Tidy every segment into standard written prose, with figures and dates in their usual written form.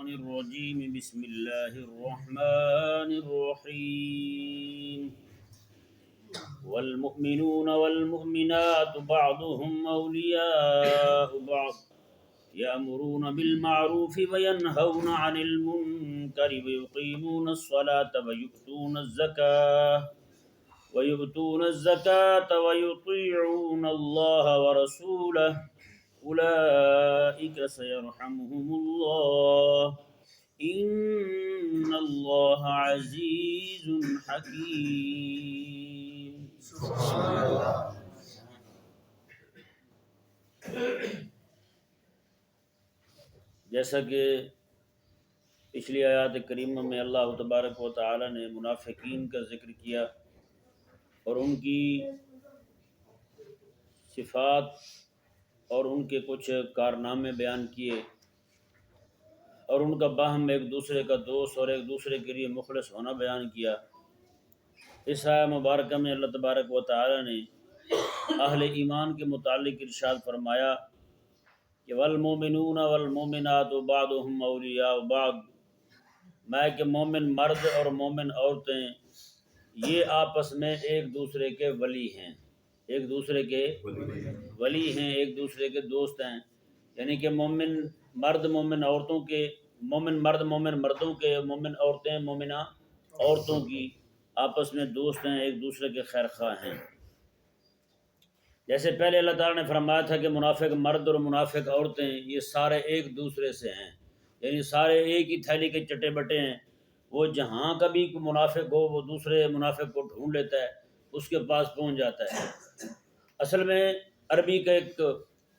الشيطان الرجيم بسم الله الرحمن الرحيم والمؤمنون والمؤمنات بعضهم أولياء بعض يأمرون بالمعروف وينهون عن المنكر ويقيمون الصلاة ويؤتون الزكاة ويطيعون الله ورسوله أولئك سيرحمهم الله إن الله عزيز حكيم. جیسا کہ پچھلی آیات کریمہ میں اللہ تبارک و تعالی نے منافقین کا ذکر کیا اور ان کی صفات اور ان کے کچھ کارنامے بیان کیے اور ان کا باہم ایک دوسرے کا دوست اور ایک دوسرے کے لیے مخلص ہونا بیان کیا. اس آیہ مبارکہ میں اللہ تبارک و تعالی نے اہل ایمان کے متعلق ارشاد فرمایا کہ والمومنون والمومنات بعضهم اولیاء بعض، میں کہ مومن مرد اور مومن عورتیں یہ آپس میں ایک دوسرے کے ولی ہیں، ایک دوسرے کے ولی ہیں، ایک دوسرے کے دوست ہیں. یعنی کہ مومن مرد مومن عورتوں کے، مومن مرد مومن مردوں کے، مومن عورتیں مومنہ عورتوں کی آپس میں دوست ہیں، ایک دوسرے کے خیر خواہ ہیں. جیسے پہلے اللہ تعالیٰ نے فرمایا تھا کہ منافق مرد اور منافق عورتیں یہ سارے ایک دوسرے سے ہیں، یعنی سارے ایک ہی تھیلی کے چٹے بٹے ہیں. وہ جہاں کبھی کوئی منافق ہو وہ دوسرے منافق کو ڈھونڈ لیتا ہے، اس کے پاس پہنچ جاتا ہے. اصل میں عربی کا ایک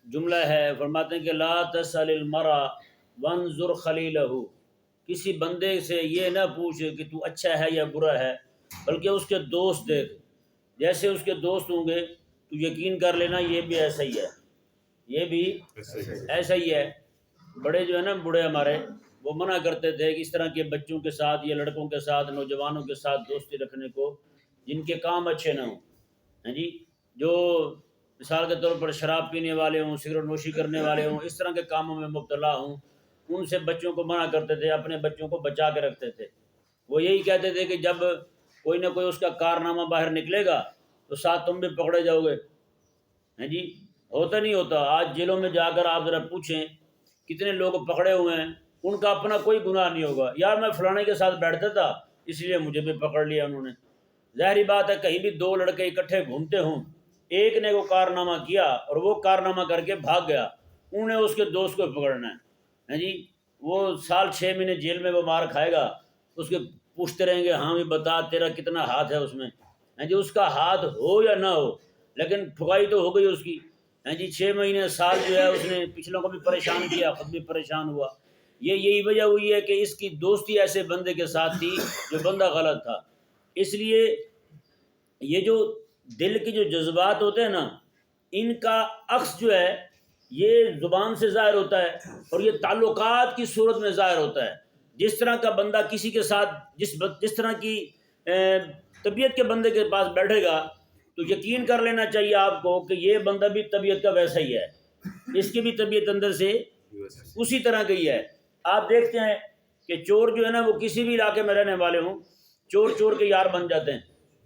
جملہ ہے، فرماتے ہیں کہ لا تسأل المرء وانظر خلیلہ، کسی بندے سے یہ نہ پوچھ کہ تو اچھا ہے یا برا ہے، بلکہ اس کے دوست دیکھ، جیسے اس کے دوست ہوں گے تو یقین کر لینا یہ بھی ایسا ہی ہے، یہ بھی ایسا ہی ہے. بڑے جو ہے نا بوڑھے ہمارے وہ منع کرتے تھے کہ اس طرح کے بچوں کے ساتھ یا لڑکوں کے ساتھ نوجوانوں کے ساتھ دوستی رکھنے کو جن کے کام اچھے نہ ہوں. ہاں جی، جو مثال کے طور پر شراب پینے والے ہوں، سگریٹ نوشی کرنے والے ہوں، اس طرح کے کاموں میں مبتلا ہوں، ان سے بچوں کو منع کرتے تھے، اپنے بچوں کو بچا کے رکھتے تھے. وہ یہی کہتے تھے کہ جب کوئی نہ کوئی اس کا کارنامہ باہر نکلے گا تو ساتھ تم بھی پکڑے جاؤ گے. ہیں جی، ہوتا نہیں ہوتا. آج جیلوں میں جا کر آپ ذرا پوچھیں کتنے لوگ پکڑے ہوئے ہیں، ان کا اپنا کوئی گناہ نہیں ہوگا، یار میں فلانے کے ساتھ بیٹھتا تھا اس لیے مجھے بھی پکڑ لیا انہوں نے. ظاہری بات ہے کہیں بھی دو لڑکے اکٹھے گھومتے ہوں، ایک نے وہ کارنامہ کیا اور وہ کارنامہ کر کے بھاگ گیا، انہوں نے اس کے دوست کو پکڑنا ہے. ہیں جی، وہ سال 6 مہینے جیل میں وہ مار کھائے گا، اس کے پوچھتے رہیں گے ہاں بھی بتا تیرا کتنا ہاتھ ہے اس میں. ہیں جی، اس کا ہاتھ ہو یا نہ ہو لیکن ٹھکائی تو ہو گئی اس کی. ہیں جی، 6 مہینے سال جو ہے اس نے پچھلوں کو بھی پریشان کیا، خود بھی پریشان ہوا. یہی وجہ ہوئی ہے کہ اس کی دوستی ایسے بندے کے ساتھ تھی جو بندہ غلط تھا. اس لیے یہ جو دل کے جو جذبات ہوتے ہیں نا، ان کا عکس جو ہے یہ زبان سے ظاہر ہوتا ہے اور یہ تعلقات کی صورت میں ظاہر ہوتا ہے. جس طرح کا بندہ کسی کے ساتھ جس طرح کی طبیعت کے بندے کے پاس بیٹھے گا تو یقین کر لینا چاہیے آپ کو کہ یہ بندہ بھی طبیعت کا ویسا ہی ہے، اس کی بھی طبیعت اندر سے اسی طرح کی ہے. آپ دیکھتے ہیں کہ چور جو ہے نا وہ کسی بھی علاقے میں رہنے والے ہوں، چور کے یار بن جاتے ہیں.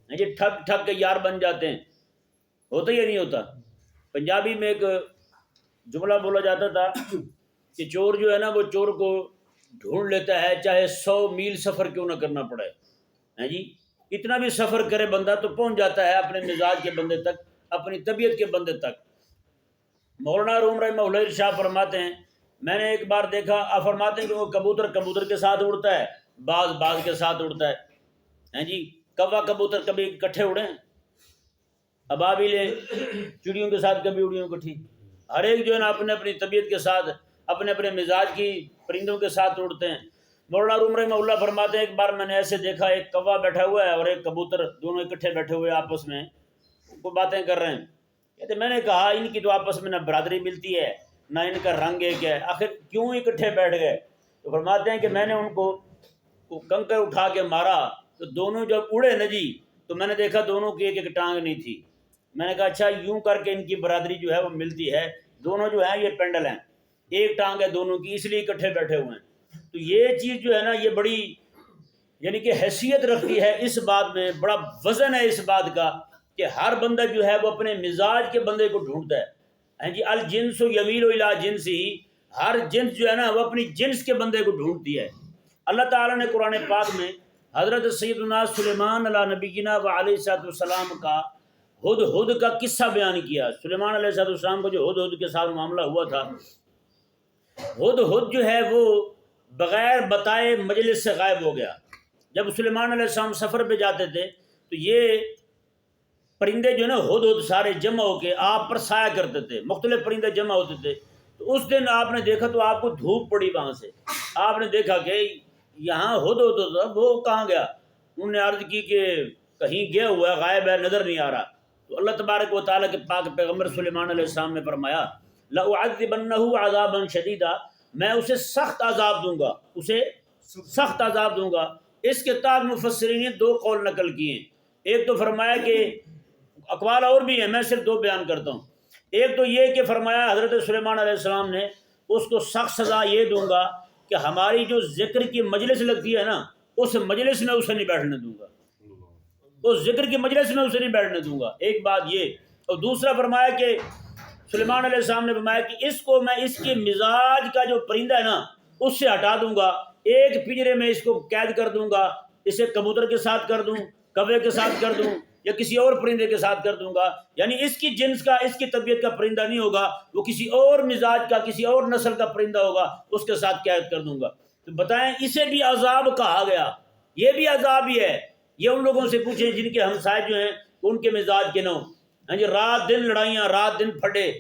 یہ ٹھگ کے یار بن جاتے ہیں. ہوتا یا نہیں ہوتا؟ پنجابی میں ایک جملہ بولا جاتا تھا کہ چور جو ہے نا وہ چور کو ڈھونڈ لیتا ہے چاہے 100 میل سفر کیوں نہ کرنا پڑے. ہیں جی، اتنا بھی سفر کرے بندہ تو پہنچ جاتا ہے اپنے مزاج کے بندے تک، اپنی طبیعت کے بندے تک. مولانا روم رحمہ اللہ ارشاد فرماتے ہیں میں نے ایک بار دیکھا، آپ فرماتے ہیں کہ وہ کبوتر کے ساتھ اڑتا ہے، باز کے ساتھ اڑتا ہے. ہیں جی، کوا کبوتر کبھی اکٹھے اڑے، ابابیل چڑیوں کے ساتھ کبھی اڑی اکٹھی. ہر ایک جو ہے نا اپنے اپنی طبیعت کے ساتھ، اپنے اپنے مزاج کی پرندوں کے ساتھ اڑتے ہیں. مولانا روم رحمہ اللہ فرماتے ہیں ایک بار میں نے ایسے دیکھا، ایک کوا بیٹھا ہوا ہے اور ایک کبوتر، دونوں اکٹھے بیٹھے ہوئے آپس میں وہ باتیں کر رہے ہیں. کہتے میں نے کہا ان کی تو آپس میں نہ برادری ملتی ہے نہ ان کا رنگ ایک ہے، آخر کیوں اکٹھے بیٹھ گئے؟ تو فرماتے ہیں کہ میں نے ان کو کنکر اٹھا کے مارا تو دونوں جب اڑے نا جی تو میں نے دیکھا دونوں کی ایک ٹانگ نہیں تھی. میں نے کہا اچھا یوں کر کے ان کی برادری جو ہے وہ ملتی ہے، دونوں جو ہیں یہ پینڈل ہیں، ایک ٹانگ ہے دونوں کی، اس لیے اکٹھے بیٹھے ہوئے ہیں. تو یہ چیز جو ہے نا یہ بڑی یعنی کہ حیثیت رکھتی ہے اس بات میں، بڑا وزن ہے اس بات کا کہ ہر بندہ جو ہے وہ اپنے مزاج کے بندے کو ڈھونڈتا ہے. ہاں جی، الجنس یمیل الی جنس ہی، ہر جنس جو ہے نا وہ اپنی جنس کے بندے کو ڈھونڈتی ہے. اللہ تعالیٰ نے قرآن پاک میں حضرت سیدنا سلیمان علیہ نبینا و علیہ الصلوۃ والسلام کا ہدہد کا قصہ بیان کیا. سلیمان علیہ الصلوۃ والسلام کو جو ہدہد کے ساتھ معاملہ ہوا تھا، ہدہد جو ہے وہ بغیر بتائے مجلس سے غائب ہو گیا. جب سلیمان علیہ السلام سفر پہ جاتے تھے تو یہ پرندے جو ہے نا ہدہد سارے جمع ہو کے آپ پر سایہ کرتے تھے، مختلف پرندے جمع ہوتے تھے. تو اس دن آپ نے دیکھا تو آپ کو دھوپ پڑی، وہاں سے آپ نے دیکھا کہ یہاں ہدہد تھا، وہ کہاں گیا؟ انہوں نے عرض کی کہ کہیں گیا ہوا ہے، غائب ہے، نظر نہیں آ رہا. تو اللہ تبارک و تعالیٰ کے پاک پیغمبر سلیمان علیہ السلام نے فرمایا لَأُعَذِّبَنَّهُ عَذَابًا شَدِيدًا، میں اسے سخت عذاب دوں گا، اسے سخت عذاب دوں گا. اس کے تحت مفسرین نے دو قول نقل کیے ہیں. ایک تو فرمایا کہ اقوال اور بھی ہیں، میں صرف دو بیان کرتا ہوں. ایک تو یہ کہ فرمایا حضرت سلیمان علیہ السلام نے اس کو سخت سزا یہ دوں گا کہ ہماری جو ذکر کی مجلس لگتی ہے نا، اس مجلس میں اسے نہیں بیٹھنے دوں گا، اس ذکر کی مجلس میں اسے نہیں بیٹھنے دوں گا. ایک بات یہ. اور دوسرا فرمایا کہ سلیمان علیہ السلام نے فرمایا کہ اس کو میں اس کے مزاج کا جو پرندہ ہے نا اس سے ہٹا دوں گا، ایک پنجرے میں اس کو قید کر دوں گا، اسے کبوتر کے ساتھ کر دوں، کوے کے ساتھ کر دوں، یا کسی اور پرندے کے ساتھ کر دوں گا. یعنی اس کی جنس کا، اس کی طبیعت کا پرندہ نہیں ہوگا، وہ کسی اور مزاج کا، کسی اور نسل کا پرندہ ہوگا، اس کے ساتھ قید کر دوں گا. تو بتائیں اسے بھی عذاب کہا گیا، یہ بھی عذاب ہی ہے. یہ ان لوگوں سے پوچھیں جن کے ہمسائے جو ہیں ان کے مزاج کے نہ ہوں. ہاں جی، رات دن لڑائیاں، رات دن پھٹے.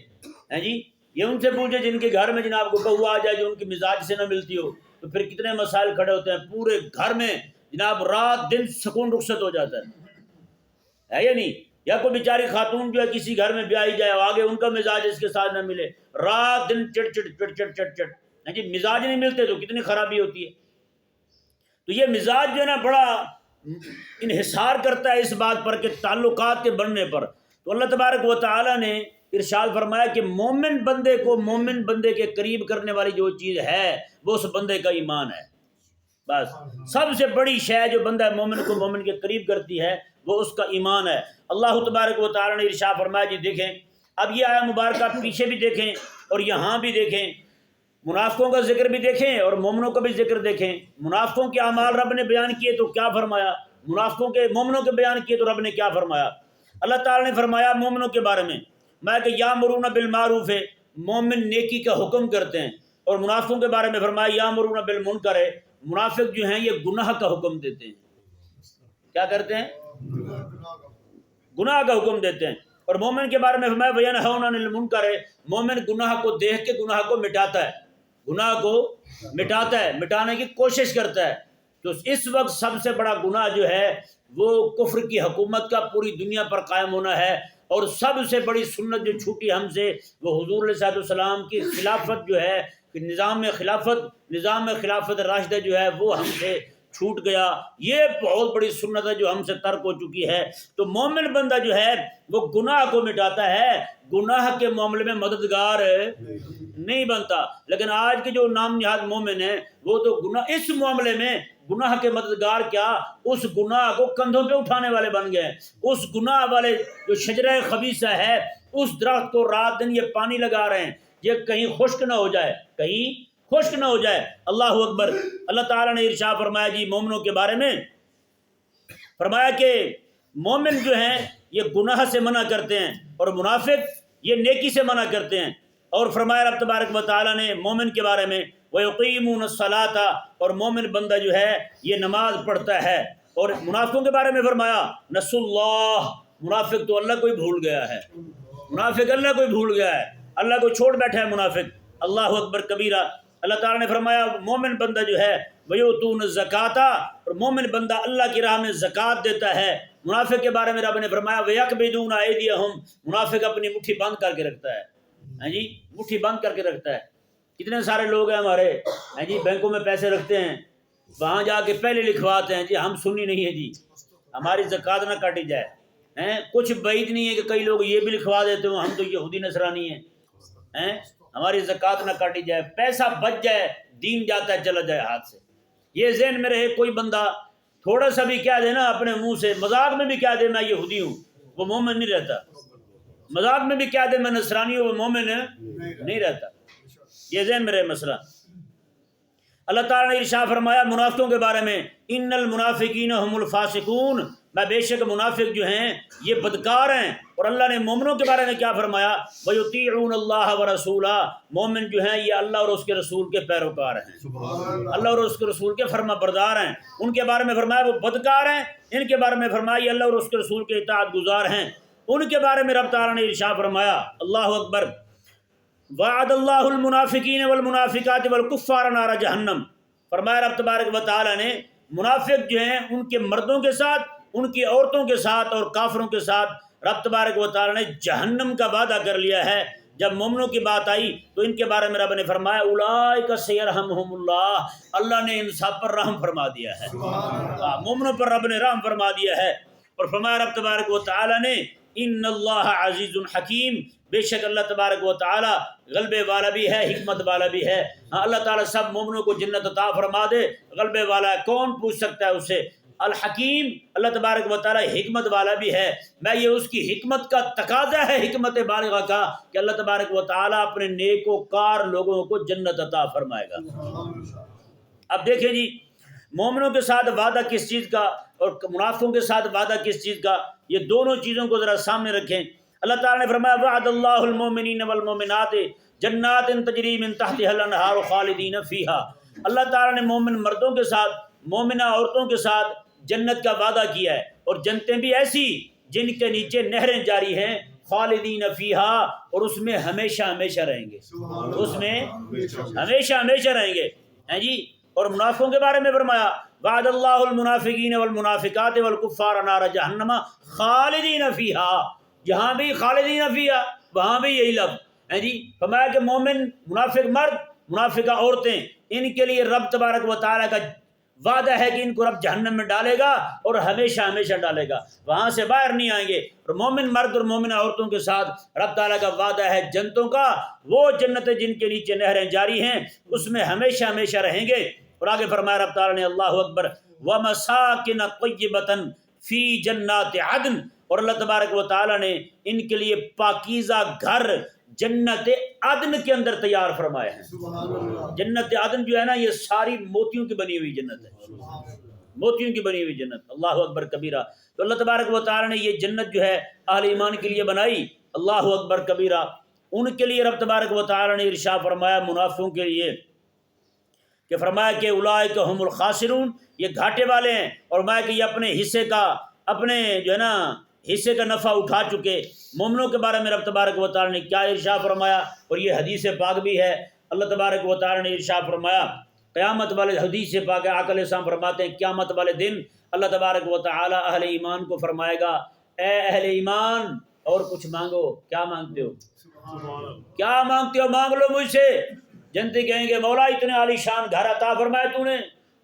ہاں جی، یہ ان سے پوچھیں جن کے گھر میں جناب کو بہو آ جائے جو ان کی مزاج سے نہ ملتی ہو، تو پھر کتنے مسائل کھڑے ہوتے ہیں. پورے گھر میں جناب رات دن سکون رخصت ہو جاتا ہے یا نہیں؟ یا کوئی بیچاری خاتون جو ہے کسی گھر میں بیائی جائے، آگے ان کا مزاج اس کے ساتھ نہ ملے، رات دن چڑ چڑ چڑ چڑ چڑ چڑ. ہاں جی، مزاج نہیں ملتے تو کتنی خرابی ہوتی ہے. تو یہ مزاج جو ہے نا بڑا انحصار کرتا ہے اس بات پر کہ تعلقات کے بڑھنے پر. تو اللہ تبارک و تعالیٰ نے ارشاد فرمایا کہ مومن بندے کو مومن بندے کے قریب کرنے والی جو چیز ہے وہ اس بندے کا ایمان ہے. بس سب سے بڑی شے جو بندہ مومن کو مومن کے قریب کرتی ہے وہ اس کا ایمان ہے. اللہ تبارک و تعالیٰ نے ارشاد فرمایا جی دیکھیں اب یہ آیا مبارکہ پیچھے بھی دیکھیں اور یہاں بھی دیکھیں، منافقوں کا ذکر بھی دیکھیں اور مومنوں کا بھی ذکر دیکھیں. منافقوں کے اعمال رب نے بیان کیے تو کیا فرمایا، منافقوں کے مومنوں کے بیان کیے تو رب نے کیا فرمایا. اللہ تعالیٰ نے فرمایا مومنوں کے بارے میں کہ یامرون بالمعروف ہے، مومن نیکی کا حکم کرتے ہیں. اور منافقوں کے بارے میں فرمایا یامرون بالمنکر ہے، منافق جو ہیں یہ گناہ کا حکم دیتے ہیں. کیا کرتے ہیں؟ گناہ کا حکم دیتے ہیں. اور مومن کے بارے میں فرمایا وینہون عن المنکر ہے، مومن گناہ کو دیکھ کے گناہ کو مٹاتا ہے، گناہ کو مٹاتا ہے، مٹانے کی کوشش کرتا ہے. تو اس وقت سب سے بڑا گناہ جو ہے وہ کفر کی حکومت کا پوری دنیا پر قائم ہونا ہے. اور سب سے بڑی سنت جو چھوٹی ہم سے وہ حضور علیہ السلام کی خلافت جو ہے کہ نظام خلافت راشدہ جو ہے وہ ہم سے چھوٹ گیا. یہ بہت بڑی سنت ہے جو ہم سے ترک ہو چکی ہے. تو مومن بندہ جو ہے وہ گناہ کو مٹاتا ہے، گناہ کے معاملے میں مددگار نہیں بنتا. لیکن آج کے جو نام نہاد مومن ہیں وہ تو گناہ اس معاملے میں گناہ کے مددگار کیا، اس گناہ کو کندھوں پہ اٹھانے والے بن گئے. اس گناہ والے جو شجرہ خبیثہ ہے اس درخت کو رات دن یہ پانی لگا رہے ہیں یہ کہیں خشک نہ ہو جائے، کہیں خشک نہ ہو جائے. اللہ اکبر. اللہ تعالیٰ نے ارشاد فرمایا جی مومنوں کے بارے میں، فرمایا کہ مومن جو ہیں یہ گناہ سے منع کرتے ہیں اور منافق یہ نیکی سے منع کرتے ہیں. اور فرمایا رب تبارک و تعالیٰ نے مومن کے بارے میں وَيُقِيمُونَ الصَّلَاةَ، اور مومن بندہ جو ہے یہ نماز پڑھتا ہے. اور منافقوں کے بارے میں فرمایا نسوا اللہ، منافق تو اللہ کو ہی بھول گیا ہے، منافق اللہ کو ہی بھول گیا ہے، اللہ کو چھوڑ بیٹھا ہے منافق. اللہ اکبر کبیرہ. اللہ تعالیٰ نے فرمایا مومن بندہ جو ہے وَيُؤْتُونَ الزَّكَاةَ، اور مومن بندہ اللہ کی راہ میں زکوٰۃ دیتا ہے. منافق کے بارے میں رب نے فرمایا وَيَقْبِضُونَ أَيْدِيَهُمْ، منافق اپنی مٹھی بند کر کے رکھتا ہے. ہاں جی، مٹھی بند کر کے رکھتا ہے. کتنے سارے لوگ ہیں ہمارے ہاں جی بینکوں میں پیسے رکھتے ہیں، وہاں جا کے پہلے لکھواتے ہیں جی ہم سنی نہیں ہے جی ہماری زکوٰۃ نہ کاٹی جائے. کچھ بعید نہیں ہے کہ کئی لوگ یہ بھی لکھوا دیتے ہوں ہم تو یہودی نصرانی ہیں، ہماری زکوٰۃ نہ کاٹی جائے، پیسہ بچ جائے دین جاتا ہے چلا جائے ہاتھ سے. یہ ذہن میں رہے. کوئی بندہ تھوڑا سا بھی کہہ دے نا اپنے منہ سے، مذاق میں بھی کہہ دے میں یہودی ہوں، وہ مومن نہیں رہتا. مذاق میں بھی کہہ دے میں نصرانی ہوں، وہ مومن نہیں رہتا. یہ ذہن میں رہے مسئلہ. اللہ تعالیٰ نے ارشاد فرمایا منافقوں کے بارے میں، ان المنافقین هم الفاسقون، میں بے شک منافق جو ہیں یہ بدکار ہیں. اور اللہ نے مومنوں کے بارے میں کیا فرمایا؟ وَيُطِيعُونَ اللَّهَ وَرَسُولَهُ، مومن جو ہیں یہ اللہ اور اس کے رسول کے پیروکار ہیں، اللہ اور اس کے رسول کے فرما بردار ہیں. ان کے بارے میں فرمایا وہ بدکار ہیں، ان کے بارے میں فرمایا یہ اللہ اور اس کے رسول کے اطاعت گزار ہیں. ان کے بارے میں رب تعالیٰ نے ارشاد فرمایا، اللہ اکبر، وعد اللہ المنافقین والمنافقات والکفار نار جہنم، فرمایا رب تبارک و تعالیٰ نے منافق جو ہیں ان کے مردوں کے ساتھ، ان کی عورتوں کے ساتھ اور کافروں کے ساتھ رب تبارک و تعالیٰ نے جہنم کا وعدہ کر لیا ہے. جب مومنوں کی بات آئی تو ان کے بارے میں رب نے فرمایا اولئک سیرحمہم اللہ، اللہ نے ان سب پر رحم فرما دیا ہے. مومنوں پر رب نے رحم فرما دیا ہے. اور فرمایا رب تبارک و تعالیٰ نے ان اللہ عزیز حکیم، بے شک اللہ تبارک و تعالیٰ غلبے والا بھی ہے، حکمت والا بھی ہے. ہاں اللہ تعالیٰ سب مومنوں کو جنت عطا فرما دے، غلبے والا ہے، کون پوچھ سکتا ہے اسے. الحکیم، اللہ تبارک و تعالیٰ حکمت والا بھی ہے. میں یہ اس کی حکمت کا تقاضا ہے، حکمت بالغہ کا، کہ اللہ تبارک و تعالیٰ اپنے نیک و کار لوگوں کو جنت عطا فرمائے گا. اب دیکھیں جی، مومنوں کے ساتھ وعدہ کس چیز کا اور منافقوں کے ساتھ وعدہ کس چیز کا، یہ دونوں چیزوں کو ذرا سامنے رکھیں. اللہ تعالیٰ نے فرمایا وعد اللہ المؤمنین والمؤمنات جنات تجری من تحتها الانہار خالدین فیہا، اللہ تعالیٰ نے مومن مردوں کے ساتھ، مومنہ عورتوں کے ساتھ جنت کا وعدہ کیا ہے، اور جنتیں بھی ایسی جن کے نیچے نہریں جاری ہیں، خالدین فیہا، اور اس میں ہمیشہ ہمیشہ رہیں گے، اس میں ہمیشہ ہمیشہ رہیں گے. ہیں جی. اور منافقوں کے بارے میں فرمایا وعد اللہ المنافقین والمنافقات والکفار نار جہنم خالدین فیہا، جہاں بھی خالدین فیہا وہاں بھی یہی لفظ ہے جی. فرمایا کہ مومن منافق مرد، منافقہ عورتیں، ان کے لیے رب تبارک و تعالیٰ کا وعدہ ہے کہ ان کو رب جہنم میں ڈالے گا اور ہمیشہ ہمیشہ ڈالے گا، وہاں سے باہر نہیں آئیں گے. اور مومن مرد اور مومنہ عورتوں کے ساتھ رب تعالیٰ کا وعدہ ہے جنتوں کا، وہ جنتیں جن کے نیچے نہریں جاری ہیں، اس میں ہمیشہ ہمیشہ رہیں گے. اور آگے فرمایا رب تعالیٰ نے اللہ اکبر وَمَسَاكِنَ طَيِّبَةً فِي جَنَّاتِ عَدْنٍ، اور اللہ تبارک و تعالیٰ نے ان کے لیے پاکیزہ گھر جنت عدن کے اندر تیار فرمائے ہیں. جنت عدن جو ہے نا یہ ساری موتیوں کی بنی ہوئی جنت ہے، موتیوں کی بنی ہوئی جنت. اللہ اکبر کبیرہ. تو اللہ تبارک و تعالیٰ نے یہ جنت جو ہے اہل ایمان کے لیے بنائی. اللہ اکبر کبیرہ. ان کے لیے رب تبارک و تعالیٰ نے ارشاد فرمایا منافقوں کے لیے کہ فرمایا کہ اولئک هم الخاسرون، یہ گھاٹے والے ہیں. اور فرمایا کہ یہ اپنے حصے کا، اپنے جو ہے نا حصے کا نفع اٹھا چکے. مومنوں کے بارے میں رب تبارک و تعالیٰ نے کیا ارشاد فرمایا، اور یہ حدیث پاک بھی ہے. اللہ تبارک و تعالیٰ نے ارشاد فرمایا قیامت والے، حدیث پاک ہے، آقا علیہ السلام فرماتے ہیں قیامت والے دن اللہ تبارک و تعالیٰ اہل ایمان کو فرمائے گا اے اہل ایمان اور کچھ مانگو. کیا مانگتے ہو؟ کیا مانگتے ہو؟ مانگ لو مجھ سے. جنتی کہیں گے مولا اتنے عالی شان گھر عطا فرمایا تو نے،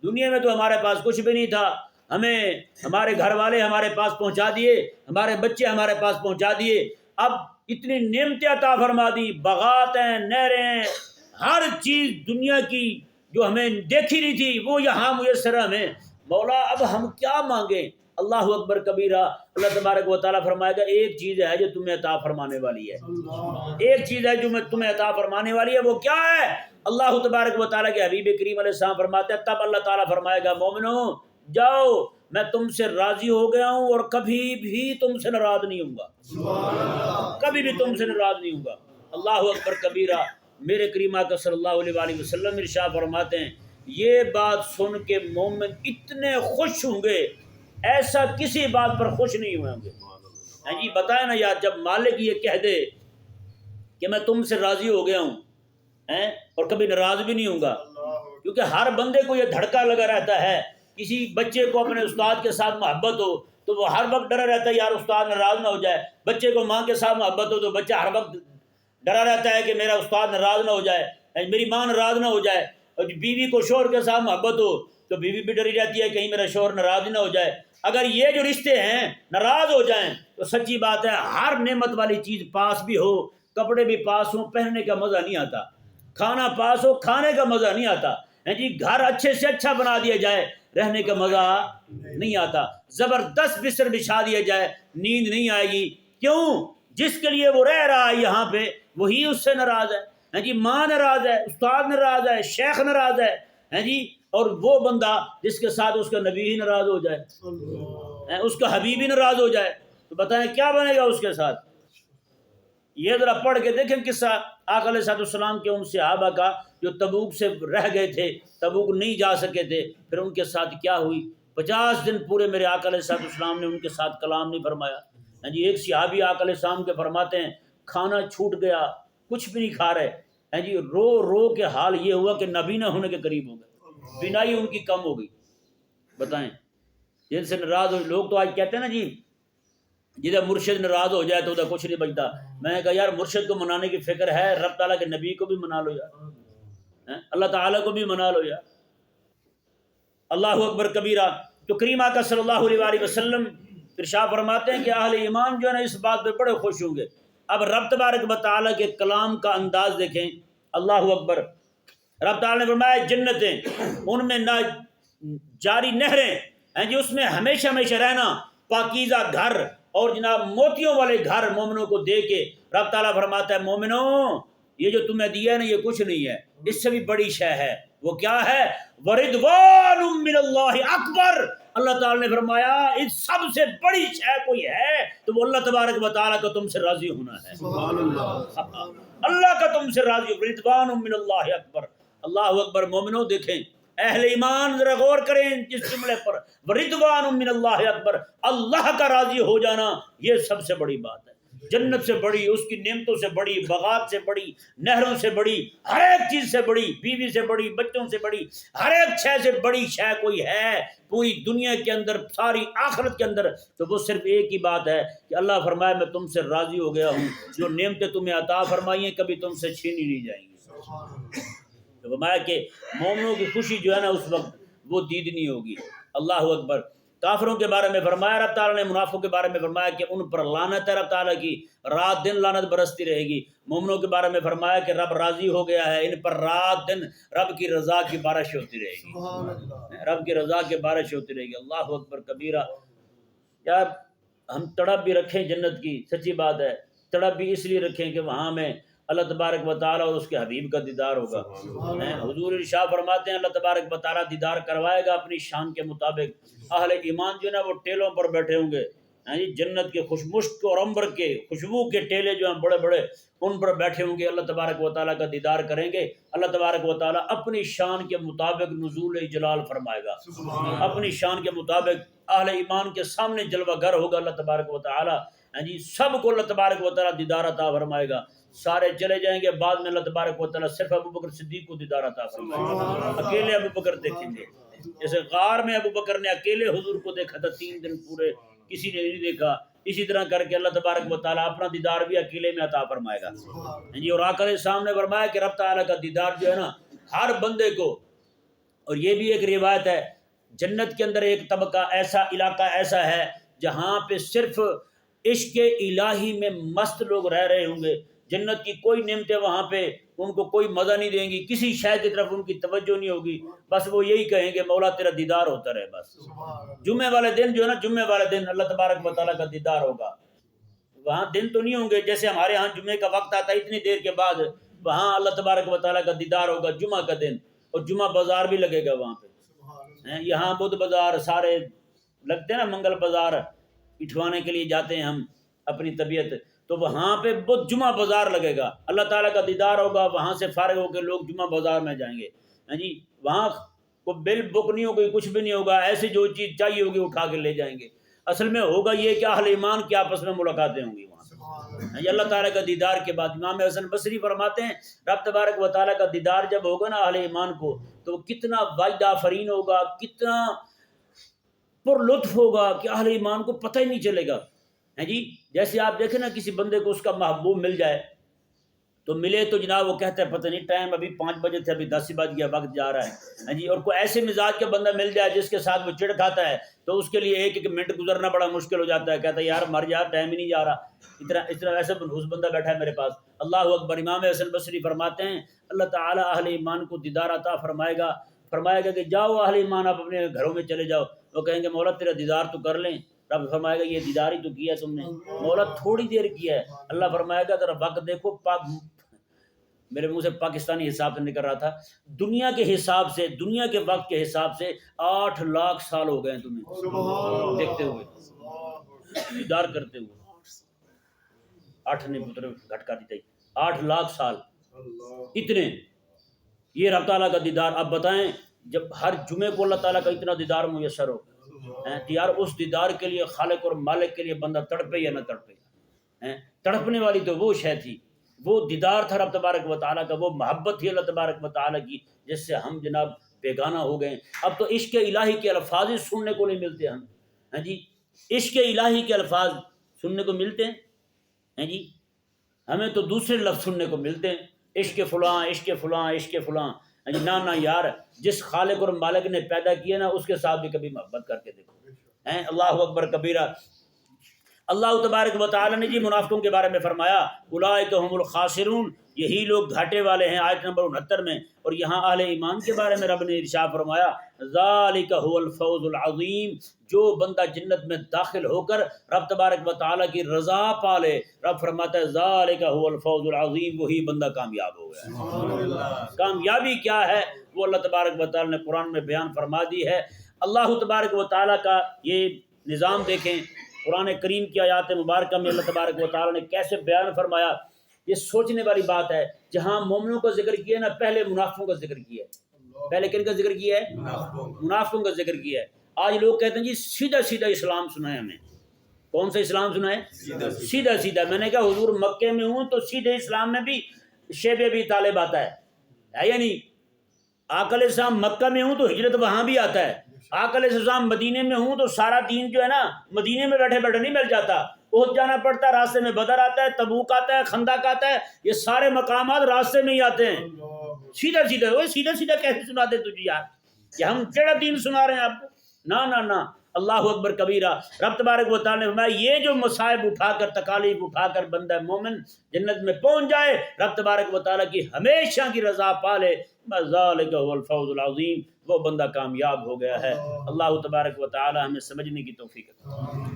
دنیا میں تو ہمارے پاس کچھ بھی نہیں تھا، ہمیں ہمارے گھر والے ہمارے پاس پہنچا دیے، ہمارے بچے ہمارے پاس پہنچا دیے، اب اتنی نعمتیں عطا فرما دی، باغات ہیں، نہریں ہیں، ہر چیز دنیا کی جو ہمیں دیکھی نہیں تھی وہ یہاں میسر ہمیں. مولا اب ہم کیا مانگیں؟ اللہ اکبر کبیرہ. اللہ تبارک و تعالیٰ فرمائے گا ایک چیز ہے جو تمہیں عطا فرمانے والی ہے، ایک چیز ہے جو تمہیں عطا فرمانے والی ہے. وہ کیا ہے؟ اللہ تبارک و تعالیٰ کے حبیب کریم علیہ السلام فرماتے ہیں تب اللہ تعالیٰ فرمائے گا مومنو جاؤ میں تم سے راضی ہو گیا ہوں اور کبھی بھی تم سے ناراض نہیں ہوں گا، کبھی بھی تم سے ناراض نہیں ہوں گا. اللہ اکبر کبیرہ. میرے کریم آقا صلی اللہ علیہ وآلہ وسلم ارشاد فرماتے ہیں یہ بات سن کے مومن اتنے خوش ہوں گے، ایسا کسی بات پر خوش نہیں ہوئے ہوں گے. ہاں جی بتائیں نا یار، جب مالک یہ کہہ دے کہ میں تم سے راضی ہو گیا ہوں اور کبھی ناراض بھی نہیں ہوں گا، کیونکہ ہر بندے کو یہ دھڑکا لگا رہتا ہے. کسی بچے کو اپنے استاد کے ساتھ محبت ہو تو وہ ہر وقت ڈرا رہتا ہے یار استاد ناراض نہ ہو جائے. بچے کو ماں کے ساتھ محبت ہو تو بچہ ہر وقت ڈرا رہتا ہے کہ میرا استاد ناراض نہ ہو جائے، میری ماں ناراض نہ ہو جائے. اور بیوی کو شوہر کے ساتھ محبت ہو تو بیوی بھی ڈری رہتی ہے کہیں میرا شوہر ناراض نہ ہو جائے. اگر یہ جو رشتے ہیں ناراض ہو جائیں تو سچی بات ہے ہر نعمت والی چیز پاس بھی ہو، کپڑے بھی پاس ہوں، پہننے کا مزہ نہیں آتا، کھانا پاس ہو، کھانے کا مزہ نہیں آتا. ہیں جی گھر اچھے سے اچھا بنا دیا جائے رہنے کا مزہ نہیں آتا، زبردست بستر بچھا دیا جائے نیند نہیں آئے گی، کیوں؟ جس کے لیے وہ رہ رہا ہے یہاں پہ وہی اس سے ناراض ہے، ہیں جی ماں ناراض ہے، استاد ناراض ہے، شیخ ناراض ہے، ہیں جی، اور وہ بندہ جس کے ساتھ اس کا نبی ہی ناراض ہو جائے، اس کا حبیب ہی ناراض ہو جائے، تو بتائیں کیا بنے گا اس کے ساتھ؟ یہ ذرا پڑھ کے دیکھیں قصہ آقا علیہ السلام کے ان صحابہ کا جو تبوک سے رہ گئے تھے، تبوک نہیں جا سکے تھے، پھر ان کے ساتھ کیا ہوئی۔ 50 دن پورے میرے آقا علیہ السلام نے ان کے ساتھ کلام نہیں فرمایا۔ ہاں جی، ایک صحابی آقا علیہ السلام کے فرماتے ہیں کھانا چھوٹ گیا، کچھ بھی نہیں کھا رہے، ہاں جی، رو رو کے حال یہ ہوا کہ نابینا ہونے کے قریب ہو گئے، بینائی ان کی کم ہو گئی۔ بتائیں، جن سے ناراض ہو لوگ تو آج کہتے ہیں نا جی جدھر مرشد ناراض ہو جائے تو ادھر کچھ نہیں بچتا۔ میں نے کہا یار مرشد کو منانے کی فکر ہے، رب تعالیٰ کے نبی کو بھی منا لو یار، اللہ تعالیٰ کو بھی منا لو یار۔ اللہ اکبر کبیرہ۔ تو کریم آقا صلی اللہ علیہ وآلہ وسلم ارشاد فرماتے ہیں کہ اہل ایمان جو ہے نا اس بات پہ بڑے خوش ہوں گے۔ اب رب تبارک و تعالیٰ کے کلام کا انداز دیکھیں، اللہ اکبر۔ رب تعالیٰ نے فرمایا جنتیں ان میں نہ جاری نہریں ہیں جی، اس میں ہمیشہ ہمیشہ رہنا، پاکیزہ گھر اور جناب موتیوں والے گھر مومنوں کو دے کے رب تعالیٰ فرماتا ہے مومنوں یہ جو تمہیں دیا ہے نا یہ کچھ نہیں ہے، اس سے بھی بڑی شے ہے۔ وہ کیا ہے؟ وَرِضْوَانٌ مِّنَ اللَّهِ اکبر۔ اللہ تعالیٰ نے فرمایا اس سب سے بڑی شے کوئی ہے تو وہ اللہ تبارک و تعالیٰ کا تم سے راضی ہونا ہے۔ سبحان اللہ، اللہ کا تم سے راضی ہو۔ رضوان من اللہ اکبر۔ اللہ اکبر۔ مومنوں دیکھیں، اہل ایمان ذرا غور کریں اس جملے پر، رضوان من اللہ اکبر، اللہ کا راضی ہو جانا یہ سب سے بڑی بات ہے، جنت سے بڑی، اس کی نعمتوں سے بڑی، باغات سے بڑی، نہروں سے بڑی، ہر ایک چیز سے بڑی، بیوی سے بڑی، بچوں سے بڑی، ہر ایک شے سے بڑی شے کوئی ہے پوری دنیا کے اندر، ساری آخرت کے اندر، تو وہ صرف ایک ہی بات ہے کہ اللہ فرمائے میں تم سے راضی ہو گیا ہوں، جو نعمتیں تمہیں عطا فرمائی ہیں کبھی تم سے چھینی نہیں جائیں گی۔ تو فرمایا کہ مومنوں کی خوشی جو ہے نا اس وقت وہ دیدنی ہوگی۔ اللہ اکبر۔ کافروں کے بارے میں فرمایا رب تعالیٰ نے، منافقوں کے بارے میں فرمایا کہ ان پر لعنت ہے رب تعالیٰ کی، رات دن لعنت برستی رہے گی۔ مومنوں کے بارے میں فرمایا کہ رب راضی ہو گیا ہے، ان پر رات دن رب کی رضا کی بارش ہوتی رہے گی، رب کی رضا کی بارش ہوتی رہے گی۔ اللہ اکبر کبیرہ۔ یار ہم تڑپ بھی رکھیں جنت کی، سچی بات ہے، تڑپ بھی اس لیے رکھیں کہ وہاں میں اللہ تبارک و تعالیٰ اور اس کے حبیب کا دیدار ہوگا۔ حضور ارشاد فرماتے ہیں اللہ تبارک و تعالیٰ دیدار کروائے گا اپنی شان کے مطابق۔ اہل ایمان جو ہے نا وہ ٹیلوں پر بیٹھے ہوں گے، جنت کے خوشمشک اور عنبر کے خوشبو کے ٹیلے جو ہیں بڑے بڑے ان پر بیٹھے ہوں گے، اللہ تبارک و تعالیٰ کا دیدار کریں گے۔ اللہ تبارک و تعالیٰ اپنی شان کے مطابق نزول جلال فرمائے گا، اپنی شان کے مطابق اہل ایمان کے سامنے جلوہ گر ہوگا اللہ تبارک و تعالیٰ، جی سب کو اللہ تبارک و تعالیٰ دیدار عطا فرمائے گا۔ سارے چلے جائیں گے، بعد میں اللہ تبارک و تعالیٰ صرف ابو بکر صدیق کو دیدار عطا فرمائے گا، اکیلے ابو بکر دیکھیں گے۔ جیسے غار میں ابو بکر نے اکیلے حضور کو دیکھا تھا 3 دن پورے، کسی نے نہیں دیکھا، اسی طرح کر کے اللہ تبارک و تعالیٰ اپنا دیدار بھی اکیلے میں عطا فرمائے گا۔ جی، اور آقا علیہ السلام نے فرمایا کہ رب تعالیٰ کا دیدار جو ہے نا ہر بندے کو، اور یہ بھی ایک روایت ہے جنت کے اندر ایک طبقہ ایسا، علاقہ ایسا ہے جہاں پہ صرف عشق الہی میں مست لوگ رہ رہے ہوں گے، جنت کی کوئی نعمتیں وہاں پہ ان کو کوئی مزہ نہیں دیں گی، کسی شے کی طرف ان کی توجہ نہیں ہوگی، بس وہ یہی کہیں گے مولا تیرا دیدار ہوتا رہے بس۔ جمعے والے دن جو ہے نا، جمعے والے دن اللہ تبارک و تعالیٰ کا دیدار ہوگا۔ وہاں دن تو نہیں ہوں گے جیسے ہمارے ہاں جمعے کا وقت آتا ہے اتنی دیر کے بعد، وہاں اللہ تبارک و تعالیٰ کا دیدار ہوگا جمعہ کا دن، اور جمعہ بازار بھی لگے گا وہاں پہ۔ یہاں بدھ بازار سارے لگتے ہیں نا، منگل بازار اٹھوانے کے لیے جاتے ہیں ہم اپنی طبیعت، تو وہاں پہ بدھ جمعہ بازار لگے گا، اللہ تعالیٰ کا دیدار ہوگا، وہاں سے فارغ ہو کے لوگ جمعہ بازار میں جائیں گے۔ جی وہاں کوئی بل بک نہیں ہوگی، کچھ بھی نہیں ہوگا، ایسی جو چیز چاہیے ہوگی اٹھا کے لے جائیں گے۔ اصل میں ہوگا یہ کہ اہل ایمان کی آپس میں ملاقاتیں ہوں گی وہاں، اللہ تعالیٰ کا دیدار کے بعد۔ امام حسن بصری فرماتے ہیں رب تبارک و تعالیٰ کا دیدار جب ہوگا نا اہل ایمان کو، تو وہ کتنا واجد آفرین ہوگا، کتنا پر لطف ہوگا کہ اہل ایمان کو پتہ ہی نہیں چلے گا۔ جی جیسے آپ دیکھیں نا کسی بندے کو اس کا محبوب مل جائے تو ملے تو جناب وہ کہتا ہے پتہ نہیں ٹائم ابھی 5 بجے تھے، ابھی 10 ہی بج گیا، وقت جا رہا ہے۔ جی اور کوئی ایسے مزاج کا بندہ مل جائے جس کے ساتھ وہ چڑ کھاتا ہے تو اس کے لیے ایک ایک منٹ گزرنا بڑا مشکل ہو جاتا ہے، کہتا ہے یار مر جا، ٹائم ہی نہیں جا رہا، اتنا ایسا بندہ بیٹھا ہے میرے پاس۔ اللہ اکبر۔ امام حسن بصری فرماتے ہیں اللہ تعالیٰ اہل ایمان کو دیدار عطا فرمائے گا فرمائے گا کہ جاؤ اہل ایمان آپ اپنے گھروں میں چلے جاؤ، وہ کہیں گے مولا تیرا دیدار تو کر لیں، رب فرمائے گا یہ دیدار ہی تو کیا تم نے، مولا تھوڑی دیر کیا ہے، اللہ فرمائے گا ذرا وقت دیکھو، میرے منہ سے پاکستانی حساب سے نکل رہا تھا، دنیا کے حساب سے، دنیا کے وقت کے حساب سے 8 لاکھ سال ہو گئے ہیں تمہیں دیکھتے ہوئے، دیدار کرتے ہوئے، 8 نے پتر گھٹکا دی 8 لاکھ سال، اتنے یہ رب تعالیٰ کا دیدار۔ اب بتائیں جب ہر جمعے کو اللہ تعالیٰ کا اتنا دیدار میسر ہو تو یار اس دیدار کے لیے خالق اور مالک کے لیے بندہ تڑپے یا نہ تڑپے، تڑپنے والی تو وہ شے تھی، وہ دیدار تھا رب تبارک و تعالیٰ کا، وہ محبت تھی اللہ تبارک و تعالیٰ کی جس سے ہم جناب بیگانہ ہو گئے۔ اب تو عشق الہی کے الفاظ ہی سننے کو نہیں ملتے ہم، ہاں جی، عشق الہی کے الفاظ سننے کو ملتے ہیں جی، ہمیں تو دوسرے لفظ سننے کو ملتے ہیں، عشق فلاں عشق فلاں عشق فلاں، جی نہ یار، جس خالق اور مالک نے پیدا کیا نا اس کے ساتھ بھی کبھی محبت کر کے دیکھو، اللہ اکبر کبیرہ۔ اللہ تبارک و تعالیٰ نے جی منافقوں کے بارے میں فرمایا اولئک هم الخاسرون، یہی لوگ گھاٹے والے ہیں، آیت نمبر 69 میں، اور یہاں اہل ایمان کے بارے میں رب نے ارشاد فرمایا ذالک هو الفوز العظیم، جو بندہ جنت میں داخل ہو کر رب تبارک و تعالیٰ کی رضا پالے، رب فرماتا ہے ذالک هو الفوز العظیم، وہی بندہ کامیاب ہو گیا۔ کامیابی کیا ہے وہ اللہ تبارک و تعالیٰ نے قرآن میں بیان فرما دی ہے۔ اللہ تبارک و تعالیٰ کا یہ نظام دیکھیں، قرآن کریم کی آیات مبارکہ میں اللہ تبارک و تعالیٰ نے کیسے بیان فرمایا، یہ سوچنے والی بات ہے۔ جہاں مومنوں کا ذکر کیا نا، پہلے منافقوں کا ذکر کیا ہے۔ پہلے کن کا ذکر کیا ہے؟ منافقوں کا ذکر کیا ہے۔ آج لوگ کہتے ہیں جی سیدھا سیدھا اسلام سنائے ہمیں۔ کون سا اسلام سنائے؟ سیدھا سیدھا۔ میں نے کہا حضور مکے میں ہوں تو سیدھے اسلام میں بھی شیب ابی طالب آتا ہے یا نہیں؟ آقا علیہ السلام مکہ میں ہوں تو ہجرت وہاں بھی آتا ہے، آقا علیہ السلام مدینے میں ہوں تو سارا دین جو ہے نا مدینے میں بیٹھے بیٹھے نہیں مل جاتا، احد جانا پڑتا ہے، راستے میں بدر آتا ہے، تبوک آتا ہے، خندق آتا ہے، یہ سارے مقامات راستے میں ہی آتے ہیں۔ سیدھا سیدھا، وہ سیدھا سیدھا کیسے سنا دے تجھے یار، کہ ہم ٹیڑھا دین سنا رہے ہیں آپ کو؟ نہ نہ نہ، اللہ اکبر کبیرہ۔ رب تبارک و تعالیٰ نے فرمایا یہ جو مصائب اٹھا کر، تکالیف اٹھا کر بندہ مومن جنت میں پہنچ جائے، رب تبارک و تعالیٰ کی ہمیشہ کی رضا پالے، ذالک هو الفوز العظیم، وہ بندہ کامیاب ہو گیا ہے۔ اللہ تبارک و تعالیٰ ہمیں سمجھنے کی توفیق عطا فرمائے۔